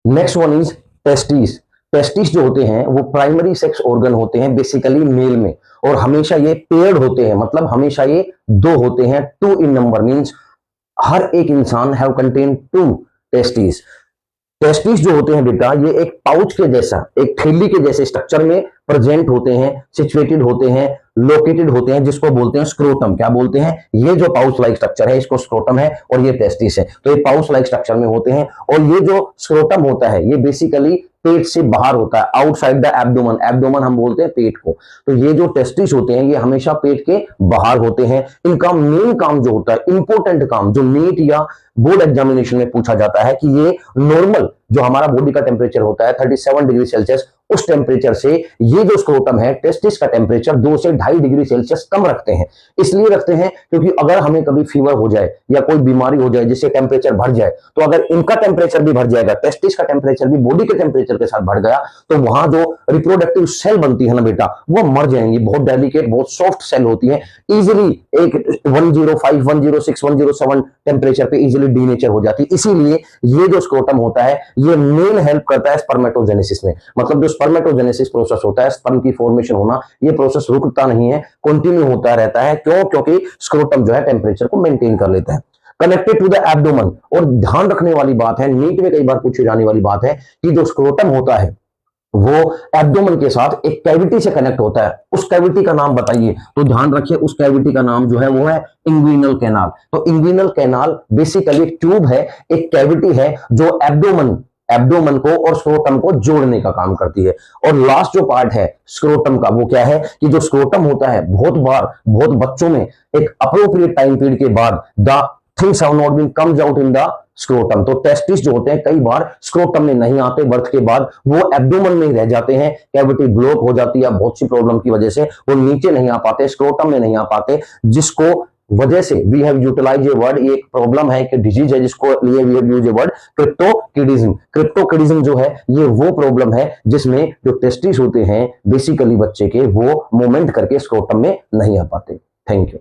Next one is testis. Testis जो होते हैं वो प्राइमरी सेक्स ऑर्गन होते हैं बेसिकली मेल में, और हमेशा ये पेयर्ड होते हैं, मतलब हमेशा ये दो होते हैं, टू इन नंबर, मींस हर एक इंसान have contain two testis. Testis जो होते हैं बेटा, ये एक पाउच के जैसा, एक थैली के जैसे स्ट्रक्चर में प्रेजेंट होते हैं, सिचुएटेड होते हैं, लोकेटेड होते हैं, जिसको बोलते हैं स्क्रोटम। क्या बोलते हैं? ये जो पाउच लाइक स्ट्रक्चर है इसको स्क्रोटम है, और ये टेस्टिस है। तो ये पाउच लाइक स्ट्रक्चर में होते हैं, और ये जो स्क्रोटम होता है ये बेसिकली पेट से बाहर होता है, आउटसाइड द एब्डोमन। एब्डोमन हम बोलते हैं पेट को। तो ये जो टेस्टिस होते हैं ये हमेशा पेट के बाहर होते हैं। इनका मेन काम जो होता है, इंपॉर्टेंट काम, जो नीट या बोर्ड एग्जामिनेशन में पूछा जाता है, कि ये नॉर्मल जो हमारा बॉडी का टेम्परेचर होता है 37 डिग्री सेल्सियस, उस टेम्परेचर से ये जो स्क्रोटम है, टेस्टिस का टेम्परेचर 2 से 2.5 डिग्री सेल्सियस कम रखते हैं। इसलिए रखते हैं क्योंकि अगर हमें कभी फीवर हो जाए या कोई बीमारी हो जाए जिससे टेम्परेचर बढ़ जाए, तो अगर इनका टेम्परेचर भी बढ़ जाएगा, टेस्टिस का टेम्परेचर भी बॉडी के टेम्परेचर के साथ बढ़ गया, तो वहां जो रिप्रोडक्टिव सेल बनती है ना बेटा, वो मर जाएंगी। बहुत डेलिकेट, बहुत सॉफ्ट सेल होती है, इजिली एक 105, 106, 107 टेम्परेचर पे इजिली डीनेचर हो जाती है। इसीलिए ये जो स्क्रोटम होता है ये मेन हेल्प करता है स्पर्मेटोजेनेसिस में। मतलब जो स्पर्मेटोजेनेसिस प्रोसेस होता है, स्पर्म की फॉर्मेशन होना, ये प्रोसेस रुकता नहीं है, कंटिन्यू होता रहता है। क्यों? क्योंकि स्क्रोटम जो है टेम्परेचर को मेंटेन कर लेता है। कनेक्टेड टू द एब्डोमन, और ध्यान रखने वाली बात है, नीट में कई बार पूछी जाने वाली बात है, कि जो स्क्रोटम होता है वो एब्डोमन के साथ एक कैविटी से कनेक्ट होता है। उस कैविटी का नाम बताइए, तो ध्यान रखिए उस कैविटी का नाम जो है वो है इंग्विनल कैनाल। तो इंग्विनल कैनाल बेसिकली एक ट्यूब है, एक कैविटी है जो एब्डोमन को और स्क्रोटम को जोड़ने का काम करती है। और लास्ट जो पार्ट है स्क्रोटम का, वो क्या है, कि जो स्क्रोटम होता है बहुत बच्चों में एक अप्रोप्रिएट टाइम पीरियड के बाद the things have not been comes out in the scrotum. तो टेस्टिस जो होते हैं कई बार स्क्रोटम में नहीं आते, बर्थ के बाद वो एब्डोमन में ही रह जाते हैं, कैविटी ब्लॉक हो जाती है बहुत सी प्रॉब्लम की वजह से, वो नीचे नहीं आ पाते, स्क्रोटम में नहीं आ पाते, जिसको वजह से we have utilize a word, ये एक प्रॉब्लम है, एक डिजीज है, जिसको लिए we have use a word cryptorchidism. Cryptorchidism जो है ये वो प्रॉब्लम है जिसमें जो टेस्टिस होते हैं बेसिकली बच्चे के, वो मूवमेंट करके स्क्रोटम में नहीं आ पाते। Thank you.